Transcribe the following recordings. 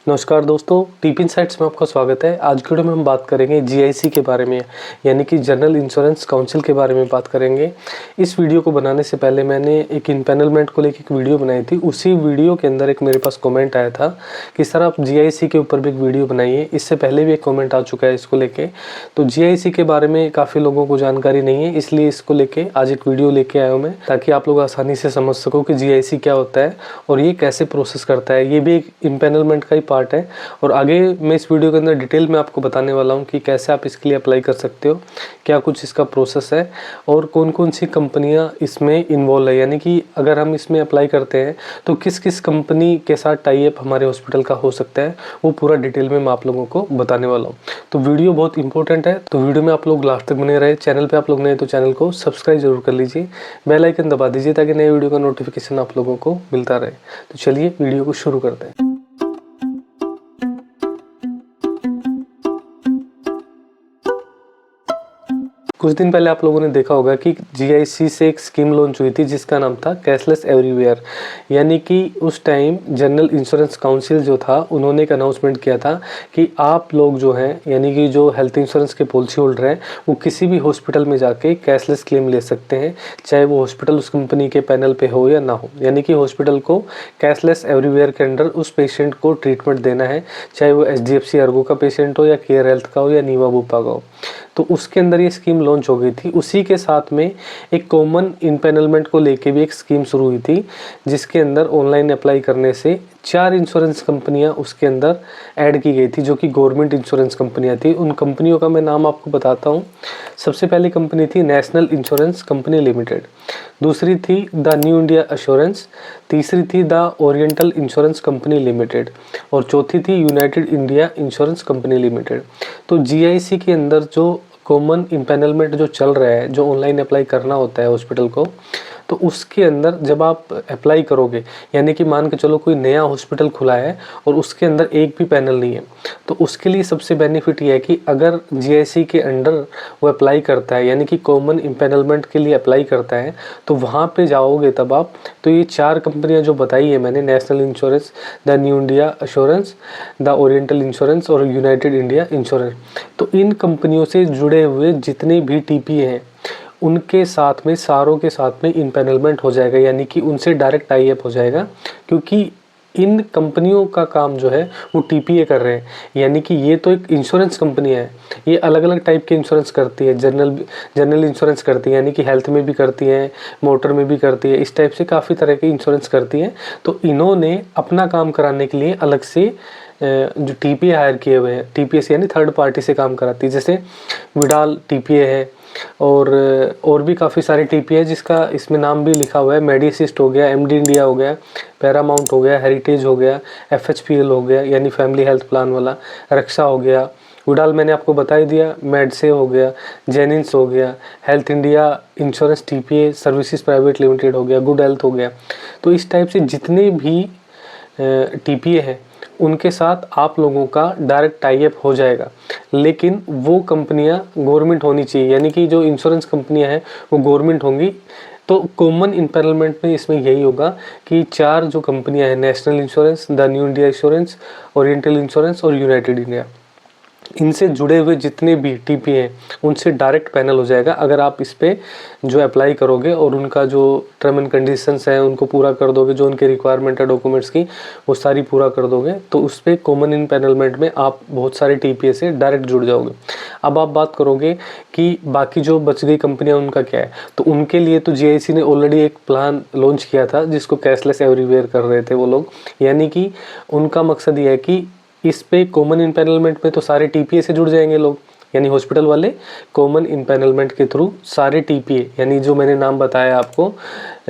नमस्कार दोस्तों, TP insights में आपका स्वागत है। आज की वीडियो में हम बात करेंगे जीआईसी के बारे में, यानी कि जनरल इंश्योरेंस काउंसिल के बारे में बात करेंगे। इस वीडियो को बनाने से पहले मैंने एक इम्पैनलमेंट को लेकर एक वीडियो बनाई थी। उसी वीडियो के अंदर एक मेरे पास कमेंट आया था कि सर आप जीआईसी के ऊपर भी एक वीडियो बनाइए। इससे पहले भी एक कमेंट आ चुका है इसको लेके। तो जीआईसी के बारे में काफ़ी लोगों को जानकारी नहीं है, इसलिए इसको लेके आज एक वीडियो लेके आया हूँ मैं, ताकि आप लोग आसानी से समझ सको कि जीआईसी क्या होता है और ये कैसे प्रोसेस करता है। ये भी एक इम्पैनलमेंट का ही पार्ट है और आगे मैं इस वीडियो के अंदर डिटेल में आपको बताने वाला हूँ कि कैसे आप इसके लिए अप्लाई कर सकते हो, क्या कुछ इसका प्रोसेस है और कौन कौन सी कंपनियाँ इसमें इन्वॉल्व है। यानी कि अगर हम इसमें अप्लाई करते हैं तो किस किस कंपनी के साथ टाई अप हमारे हॉस्पिटल का हो सकता है, वो पूरा डिटेल में मैं आप लोगों को बताने वाला हूँ। तो वीडियो बहुत इंपॉर्टेंट है, तो वीडियो में आप लोग लास्ट तक बने रहे। चैनल पे आप लोग नए तो चैनल को सब्सक्राइब जरूर कर लीजिए, बेल आइकन दबा दीजिए ताकि नए वीडियो का नोटिफिकेशन आप लोगों को मिलता रहे। तो चलिए वीडियो को शुरू करते हैं। कुछ दिन पहले आप लोगों ने देखा होगा कि जीआईसी से एक स्कीम लॉन्च हुई थी जिसका नाम था कैशलेस एवरीवेयर। यानी कि उस टाइम जनरल इंश्योरेंस काउंसिल जो था, उन्होंने एक अनाउंसमेंट किया था कि आप लोग जो हैं, यानी कि जो हेल्थ इंश्योरेंस के पॉलिसी होल्डर हैं, वो किसी भी हॉस्पिटल में जाके कैशलेस क्लेम ले सकते हैं, चाहे वो हॉस्पिटल उस कंपनी के पैनल पे हो या ना हो। यानी कि हॉस्पिटल को कैशलेस एवरीवेयर के अंडर उस पेशेंट को ट्रीटमेंट देना है, चाहे वो एचडीएफसी अर्गो का पेशेंट हो या केयर हेल्थ का हो या नीवा बुपा का हो। तो उसके अंदर ये स्कीम लॉन्च हो गई थी। उसी के साथ में एक कॉमन इम्पैनलमेंट को लेके भी एक स्कीम शुरू हुई थी, जिसके अंदर ऑनलाइन अप्लाई करने से 4 इंश्योरेंस कंपनियां उसके अंदर ऐड की गई थी, जो कि गवर्नमेंट इंश्योरेंस कंपनियां थी। उन कंपनियों का मैं नाम आपको बताता हूँ। सबसे पहली कंपनी थी नेशनल इंश्योरेंस कंपनी लिमिटेड, दूसरी थी द न्यू इंडिया एश्योरेंस, तीसरी थी the Oriental insurance company limited और चौथी थी United India insurance company limited. तो जीआईसी के अंदर जो कॉमन इम्पैनलमेंट जो चल रहा है, जो ऑनलाइन अप्लाई करना होता है हॉस्पिटल को, तो उसके अंदर जब आप अप्लाई करोगे, यानी कि मान के चलो कोई नया हॉस्पिटल खुला है और उसके अंदर एक भी पैनल नहीं है, तो उसके लिए सबसे बेनिफिट ये है कि अगर जीआईसी के अंडर वो अप्लाई करता है, यानी कि कॉमन इम्पैनलमेंट के लिए अप्लाई करता है, तो वहाँ पे जाओगे तब आप, तो ये 4 कंपनियाँ जो बताई है मैंने, national Insurance, the New India Assurance, the Oriental Insurance और यूनाइटेड इंडिया इंश्योरेंस, तो इन कंपनियों से जुड़े हुए जितने भी टीपीए हैं उनके साथ में, सारों के साथ में इम्पैनलमेंट हो जाएगा, यानी कि उनसे डायरेक्ट टाई अप हो जाएगा। क्योंकि इन कंपनियों का काम जो है वो टीपीए कर रहे हैं, यानी कि ये तो एक इंश्योरेंस कंपनी है, ये अलग अलग टाइप के इंश्योरेंस करती है। जनरल इंश्योरेंस करती है, यानी कि हेल्थ में भी करती है, मोटर में भी करती है, इस टाइप से काफ़ी तरह की इंश्योरेंस करती है। तो इन्होंने अपना काम कराने के लिए अलग से जो टीपीए हायर किए हुए हैं, टीपीए से यानी थर्ड पार्टी से काम कराती है, जैसे विडाल टीपीए है और भी काफ़ी सारे टीपीए है, जिसका इसमें नाम भी लिखा हुआ है। मेडिसिस्ट हो गया, एमडी इंडिया हो गया, पैरामाउंट हो गया, हेरिटेज हो गया, एफएचपीएल हो गया यानी फैमिली हेल्थ प्लान वाला, रक्षा हो गया, विडाल मैंने आपको बता ही दिया, मेडसे हो गया, जेनिन्स हो गया, health India insurance TPA services private limited हो गया, गुड हेल्थ हो गया। तो इस टाइप से जितने भी टीपीए हैं उनके साथ आप लोगों का डायरेक्ट टाई अप हो जाएगा, लेकिन वो कंपनियां गवर्नमेंट होनी चाहिए, यानी कि जो इंश्योरेंस कंपनियां हैं वो गवर्नमेंट होंगी। तो कॉमन इम्पैनलमेंट में इसमें यही होगा कि 4 जो कंपनियां हैं, national Insurance, the New India insurance, oriental Insurance और यूनाइटेड इंडिया, इनसे जुड़े हुए जितने भी टीपी हैं उनसे डायरेक्ट पैनल हो जाएगा अगर आप इस पर जो अप्लाई करोगे और उनका जो टर्म एंड कंडीशंस हैं उनको पूरा कर दोगे, जो उनके रिक्वायरमेंट है डॉक्यूमेंट्स की वो सारी पूरा कर दोगे, तो उस पर कॉमन इम्पैनलमेंट में आप बहुत सारे टीपीए से डायरेक्ट जुड़ जाओगे। अब आप बात करोगे कि बाकी जो बच गई कंपनियां उनका क्या है, तो उनके लिए तो जीआईसी ने ऑलरेडी एक प्लान लॉन्च किया था जिसको कैशलेस एवरीवेयर कर रहे थे वो लोग। यानी कि उनका मकसद ये है कि इस पे कॉमन इम्पैनलमेंट में तो सारे टीपीए से जुड़ जाएंगे लोग, यानी हॉस्पिटल वाले कॉमन इम्पैनलमेंट के थ्रू सारे टीपीए, यानी जो मैंने नाम बताया आपको,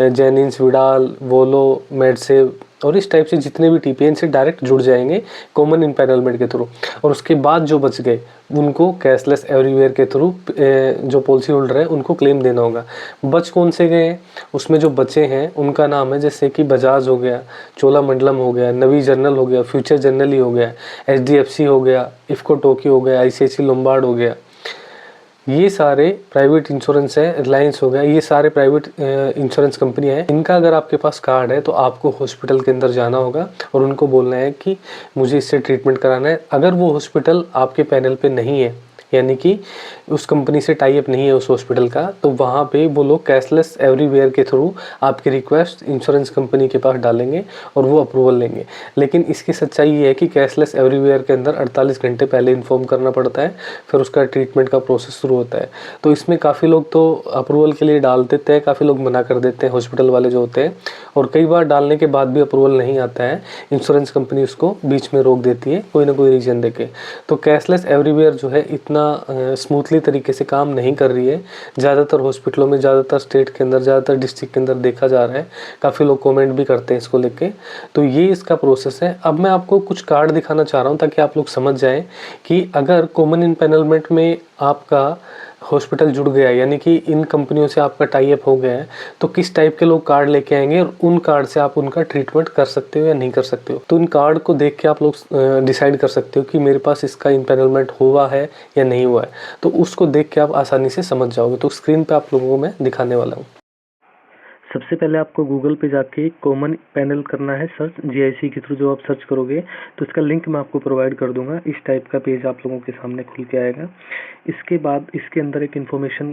जेनिन्स, विडाल, वोलो, मेडसेव और इस टाइप से जितने भी टीपीए इनसे डायरेक्ट जुड़ जाएंगे कॉमन इम्पैनलमेंट के थ्रू। और उसके बाद जो बच गए उनको कैशलेस एवरीवेयर के थ्रू जो पॉलिसी होल्डर है उनको क्लेम देना होगा। बच कौन से गए हैं, उसमें जो बचे हैं उनका नाम है जैसे कि बजाज हो गया, चोलामंडलम हो गया, नवी जर्नल हो गया, फ्यूचर जनरली हो गया, एचडीएफसी हो गया, इफ्को टोक्यो हो गया, आईसीआईसी लोम्बार्ड हो गया, ये सारे प्राइवेट इंश्योरेंस है, रिलायंस हो गया, ये सारे प्राइवेट इंश्योरेंस कंपनियां हैं। इनका अगर आपके पास कार्ड है तो आपको हॉस्पिटल के अंदर जाना होगा और उनको बोलना है कि मुझे इससे ट्रीटमेंट कराना है। अगर वो हॉस्पिटल आपके पैनल पे नहीं है, यानी कि उस कंपनी से टाई अप नहीं है उस हॉस्पिटल का, तो वहाँ पे वो लोग कैशलेस एवरीवेयर के थ्रू आपकी रिक्वेस्ट इंश्योरेंस कंपनी के पास डालेंगे और वो अप्रूवल लेंगे। लेकिन इसकी सच्चाई ये है कि कैशलेस एवरीवेयर के अंदर 48 घंटे पहले इन्फॉर्म करना पड़ता है, फिर उसका ट्रीटमेंट का प्रोसेस शुरू होता है। तो इसमें काफ़ी लोग तो अप्रूवल के लिए डाल देते हैं, काफ़ी लोग मना कर देते हैं हॉस्पिटल वाले जो होते हैं, और कई बार डालने के बाद भी अप्रूवल नहीं आता है, इंश्योरेंस कंपनी उसको बीच में रोक देती है कोई ना कोई रीज़न देके। तो कैशलेस एवरीवेयर जो है इतना स्मूथली तरीके से काम नहीं कर रही है। ज़्यादातर हॉस्पिटलों में, ज़्यादातर स्टेट के अंदर, ज़्यादातर डिस्ट्रिक्ट के अंदर देखा जा रहा है। काफ़ी लोग कमेंट भी करते हैं इसको लेके। तो ये इसका प्रोसेस है। अब मैं आपको कुछ कार्ड दिखाना चाह रहा हूँ ताकि आप लोग समझ जाएं कि अगर कॉमन इम्पैनलमेंट में आपका हॉस्पिटल जुड़ गया, यानी कि इन कंपनियों से आपका टाई अप हो गया है, तो किस टाइप के लोग कार्ड लेके आएंगे और उन कार्ड से आप उनका ट्रीटमेंट कर सकते हो या नहीं कर सकते हो। तो इन कार्ड को देख के आप लोग डिसाइड कर सकते हो कि मेरे पास इसका इम्पैनलमेंट हुआ है या नहीं हुआ है। तो उसको देख के आप आसानी से समझ जाओगे। तो स्क्रीन पे आप लोगों को मैं दिखाने वाला हूँ। सबसे पहले आपको गूगल पे जाके कॉमन पैनल करना है सर्च, जीआईसी के थ्रू जो आप सर्च करोगे तो इसका लिंक मैं आपको प्रोवाइड कर दूंगा। इस टाइप का पेज आप लोगों के सामने खुल के आएगा। इसके बाद इसके अंदर एक इन्फॉर्मेशन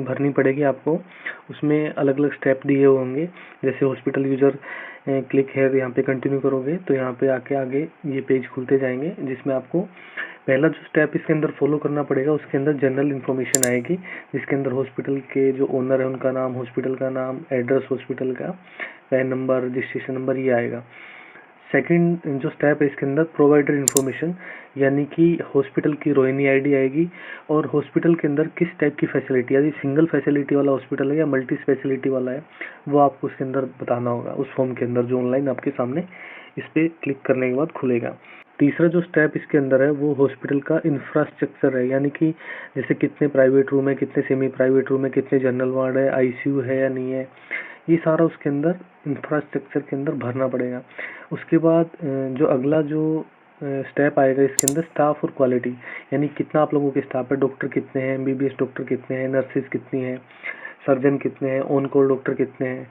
भरनी पड़ेगी आपको। उसमें अलग अलग स्टेप दिए होंगे, जैसे हॉस्पिटल यूजर क्लिक है, यहाँ पे कंटिन्यू करोगे तो यहाँ पे आके आगे ये पेज खुलते जाएंगे, जिसमें आपको पहला जो स्टेप इसके अंदर फॉलो करना पड़ेगा, उसके अंदर जनरल इन्फॉर्मेशन आएगी, जिसके अंदर हॉस्पिटल के जो ओनर है उनका नाम, हॉस्पिटल का नाम, एड्रेस हॉस्पिटल का, पैन नंबर, रजिस्ट्रेशन नंबर, ये आएगा। सेकंड जो स्टेप है इसके अंदर प्रोवाइडर इन्फॉर्मेशन, यानी कि हॉस्पिटल की रोहिणी आईडी आएगी और हॉस्पिटल के अंदर किस टाइप की फैसिलिटी, यदि सिंगल फैसिलिटी वाला हॉस्पिटल है या मल्टी स्पेशलिटी वाला है, वो आपको उसके अंदर बताना होगा उस फॉर्म के अंदर जो ऑनलाइन आपके सामने इस पर क्लिक करने के बाद खुलेगा। तीसरा जो स्टेप इसके अंदर है वो हॉस्पिटल का इंफ्रास्ट्रक्चर है, यानी कि जैसे कितने प्राइवेट रूम है, कितने सेमी प्राइवेट रूम है, कितने जनरल वार्ड है, आईसीयू है या नहीं है, ये सारा उसके अंदर इंफ्रास्ट्रक्चर के अंदर भरना पड़ेगा। उसके बाद जो अगला जो स्टेप आएगा इसके अंदर स्टाफ और क्वालिटी, यानी कितना आप लोगों के स्टाफ है, डॉक्टर कितने हैं, एमबीबीएस डॉक्टर कितने हैं, नर्सेज कितनी हैं, सर्जन कितने हैं, ऑन कॉल डॉक्टर कितने हैं,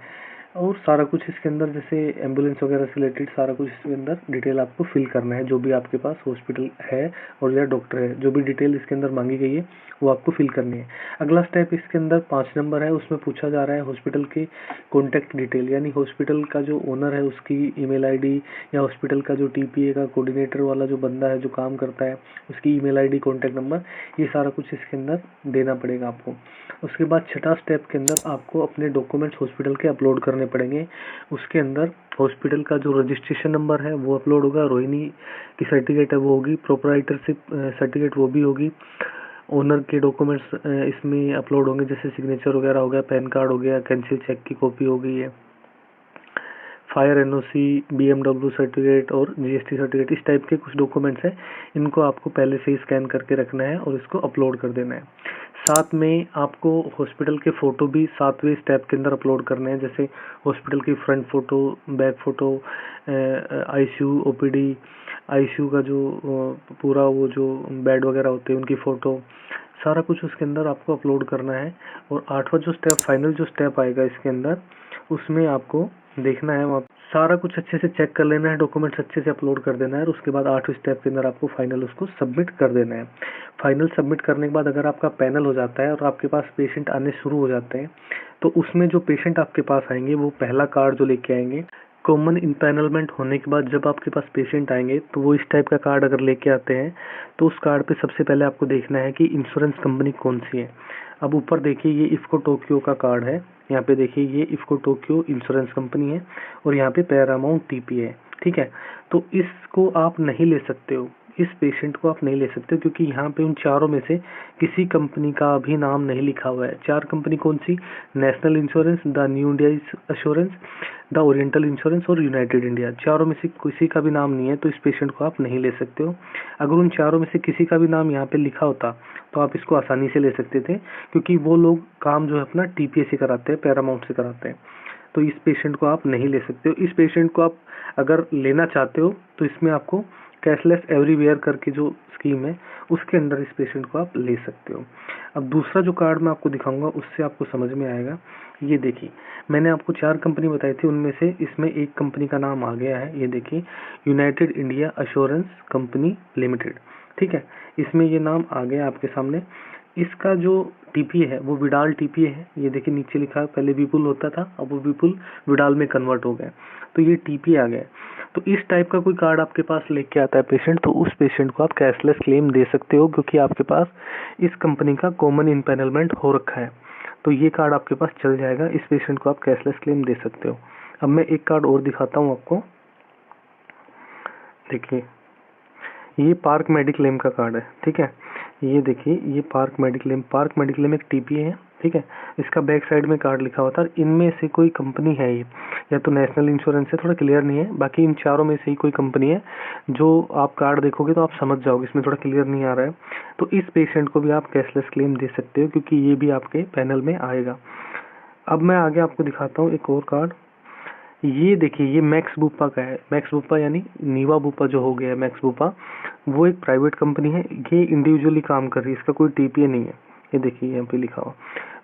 और सारा कुछ इसके अंदर जैसे एम्बुलेंस वगैरह से रिलेटेड सारा कुछ इसके अंदर डिटेल आपको फिल करना है। जो भी आपके पास हॉस्पिटल है और या डॉक्टर है, जो भी डिटेल इसके अंदर मांगी गई है वो आपको फिल करनी है। अगला स्टेप इसके अंदर 5 नंबर है, उसमें पूछा जा रहा है हॉस्पिटल के कॉन्टैक्ट डिटेल, यानी हॉस्पिटल का जो ओनर है उसकी ईमेल आईडी, या हॉस्पिटल का जो टीपीए का कोऑर्डिनेटर वाला जो बंदा है जो काम करता है उसकी ईमेल आईडी, कॉन्टैक्ट नंबर, ये सारा कुछ इसके अंदर देना पड़ेगा आपको। उसके बाद छठा स्टेप के अंदर आपको अपने डॉक्यूमेंट्स हॉस्पिटल के अपलोड करने पड़ेंगे। उसके अंदर हॉस्पिटल का जो रजिस्ट्रेशन नंबर है वो अपलोड होगा, रोहिणी की सर्टिफिकेट है वो होगी, प्रोप्राइटरशिप सर्टिफिकेट वो भी होगी, ओनर के डॉक्यूमेंट्स इसमें अपलोड होंगे, जैसे सिग्नेचर वगैरह हो गया, पैन कार्ड हो गया, कैंसिल चेक की कॉपी हो गई है, फायर एनओसी, बीएमडब्ल्यू सर्टिफिकेट और जीएसटी सर्टिफिकेट, इस टाइप के कुछ डॉक्यूमेंट्स हैं। इनको आपको पहले से ही स्कैन करके रखना है और इसको अपलोड कर देना है। साथ में आपको हॉस्पिटल के फ़ोटो भी 7वें स्टेप के अंदर अपलोड करने हैं, जैसे हॉस्पिटल की front photo, back photo, ICU, OPD, ICU का जो पूरा वो जो बेड वगैरह होते हैं उनकी फ़ोटो, सारा कुछ उसके अंदर आपको अपलोड करना है। और 8वां जो स्टेप, फाइनल जो स्टेप आएगा इसके अंदर, उसमें आपको देखना है, वहाँ सारा कुछ अच्छे से चेक कर लेना है, डॉक्यूमेंट्स अच्छे से अपलोड कर देना है, और उसके बाद 8वें स्टेप के अंदर आपको फाइनल उसको सबमिट कर देना है। फाइनल सबमिट करने के बाद अगर आपका पैनल हो जाता है और आपके पास पेशेंट आने शुरू हो जाते हैं, तो उसमें जो पेशेंट आपके पास आएंगे वो पहला कार्ड जो लेके आएंगे, कॉमन इम्पैनलमेंट होने के बाद जब आपके पास पेशेंट आएंगे तो वो इस टाइप का कार्ड अगर लेके आते हैं तो उस कार्ड पे सबसे पहले आपको देखना है कि इंश्योरेंस कंपनी कौन सी है। अब ऊपर देखिए ये इफ्को टोक्यो का कार्ड है, यहाँ पे देखिए ये इफ्को टोक्यो इंश्योरेंस कंपनी है और यहाँ पे पैरामाउंट टीपी है, ठीक है। तो इसको आप नहीं ले सकते हो, इस पेशेंट को आप नहीं ले सकते हो, क्योंकि यहाँ पे उन चारों में से किसी कंपनी का भी नाम नहीं लिखा हुआ है। 4 कंपनी कौन सी? National Insurance, the New India Assurance, the Oriental Insurance और यूनाइटेड इंडिया। चारों में से किसी का भी नाम नहीं है तो इस पेशेंट को आप नहीं ले सकते हो। अगर उन चारों में से किसी का भी नाम यहाँ पे लिखा होता तो आप इसको आसानी से ले सकते थे, क्योंकि वो लोग काम जो है अपना टीपीए से कराते हैं, पैरामाउंट से कराते हैं। तो इस पेशेंट को आप नहीं ले सकते हो। इस पेशेंट को आप अगर लेना चाहते हो तो इसमें आपको कैशलेस एवरीवेयर करके जो स्कीम है उसके अंडर इस पेशेंट को आप ले सकते हो। अब दूसरा जो कार्ड मैं आपको दिखाऊंगा उससे आपको समझ में आएगा। ये देखिए, मैंने आपको 4 कंपनी बताई थी, उनमें से इसमें एक कंपनी का नाम आ गया है। ये देखिए, United India assurance company limited, ठीक है, इसमें ये नाम आ गया आपके सामने। इसका जो टीपीए है वो विडाल टीपीए है। ये देखिए नीचे लिखा है, पहले विपुल होता था, अब वो विपुल विडाल में कन्वर्ट हो गया, तो ये टीपीए आ गया। तो इस टाइप का कोई कार्ड आपके पास लेके आता है पेशेंट, तो उस पेशेंट को आप कैशलेस क्लेम दे सकते हो, क्योंकि आपके पास इस कंपनी का कॉमन इम्पैनलमेंट हो रखा है। तो ये कार्ड आपके पास चल जाएगा, इस पेशेंट को आप कैशलेस क्लेम दे सकते हो। अब मैं एक कार्ड और दिखाता हूँ आपको। देखिए, ये पार्क मेडिक्लेम का कार्ड है, ठीक है। ये देखिए, ये पार्क मेडिक्लेम एक टीपीए है, ठीक है। इसका बैक साइड में कार्ड लिखा हुआ था। इनमें से कोई कंपनी है ये, या तो नेशनल इंश्योरेंस है, थोड़ा क्लियर नहीं है, बाकी इन चारों में से ही कोई कंपनी है। जो आप कार्ड देखोगे तो आप समझ जाओगे, इसमें थोड़ा क्लियर नहीं आ रहा है। तो इस पेशेंट को भी आप कैशलेस क्लेम दे सकते हो, क्योंकि ये भी आपके पैनल में आएगा। अब मैं आगे आपको दिखाता हूँ एक और कार्ड। ये देखिए, ये मैक्स बुपा का है। मैक्स बुपा यानी नीवा बुपा जो हो गया है, मैक्स बुपा वो एक प्राइवेट कंपनी है। ये इंडिविजुअली काम कर रही है, इसका कोई टीपीए नहीं है। ये देखिए यहाँ पे लिखा हुआ।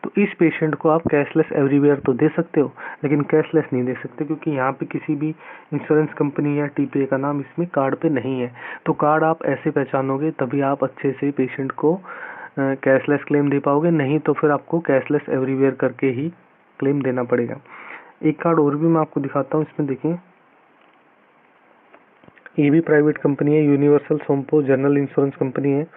तो इस पेशेंट को आप कैशलेस एवरीवेयर तो दे सकते हो, लेकिन कैशलेस नहीं दे सकते, क्योंकि यहाँ पे किसी भी इंश्योरेंस कंपनी या टीपीए का नाम इसमें कार्ड पे नहीं है। तो कार्ड आप ऐसे पहचानोगे तभी आप अच्छे से पेशेंट को कैशलेस क्लेम दे पाओगे, नहीं तो फिर आपको कैशलेस एवरीवेयर करके ही क्लेम देना पड़ेगा। एक कार्ड और भी मैं आपको दिखाता हूँ। इसमें देखिए, ये भी प्राइवेट कंपनी है, universal Sompo general insurance company है।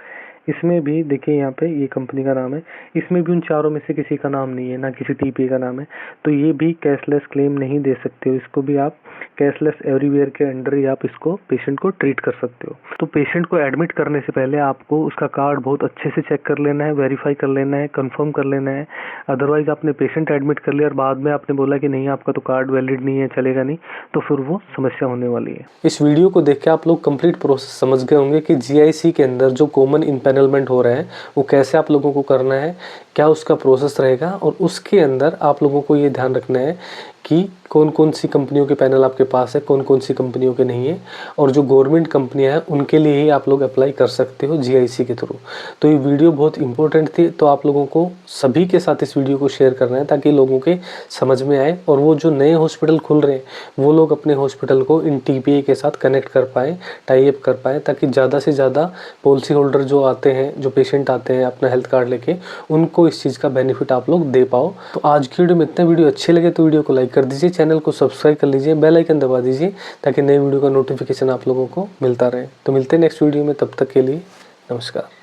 इसमें भी देखिए, यहाँ पे ये कंपनी का नाम है। इसमें भी उन चारों में से किसी का नाम नहीं है, ना किसी टीपीए का नाम है, तो ये भी कैशलेस क्लेम नहीं दे सकते हो। इसको भी आप कैशलेस एवरीवेयर के अंडर ही आप इसको पेशेंट को ट्रीट कर सकते हो। तो पेशेंट को एडमिट करने से पहले आपको उसका कार्ड बहुत अच्छे से चेक कर लेना है, वेरीफाई कर लेना है, कंफर्म कर लेना है। अदरवाइज आपने पेशेंट एडमिट कर लिया और बाद में आपने बोला कि नहीं आपका तो कार्ड वैलिड नहीं है, चलेगा नहीं, तो फिर वो समस्या होने वाली है। इस वीडियो को देख के आप लोग कंप्लीट प्रोसेस समझ गए होंगे कि जीआईसी के अंदर जो कॉमन इम्पैनलमेंट हो रहा है वो कैसे आप लोगों को करना है, क्या उसका प्रोसेस रहेगा, और उसके अंदर आप लोगों को ये ध्यान रखना है कि कौन कौन सी कंपनियों के पैनल आपके पास है, कौन कौन सी कंपनियों के नहीं है, और जो गवर्नमेंट कंपनियां हैं उनके लिए ही आप लोग अप्लाई कर सकते हो जीआईसी के थ्रू। तो ये वीडियो बहुत इंपॉर्टेंट थी, तो आप लोगों को सभी के साथ इस वीडियो को शेयर करना है ताकि लोगों के समझ में आए, और वो जो नए हॉस्पिटल खुल रहे हैं वो लोग अपने हॉस्पिटल को इन टीपीए के साथ कनेक्ट कर पाएँ, टाई अप कर पाएँ, ताकि ज़्यादा से ज़्यादा पॉलिसी होल्डर जो आते हैं, जो पेशेंट आते हैं अपना हेल्थ कार्ड लेके, उनको इस चीज़ का बेनिफिट आप लोग दे पाओ। तो आज की वीडियो में इतना। वीडियो अच्छे लगे तो वीडियो को लाइक कर दीजिए, चैनल को सब्सक्राइब कर लीजिए, बेल आइकन दबा दीजिए ताकि नई वीडियो का नोटिफिकेशन आप लोगों को मिलता रहे। तो मिलते हैं नेक्स्ट वीडियो में, तब तक के लिए नमस्कार।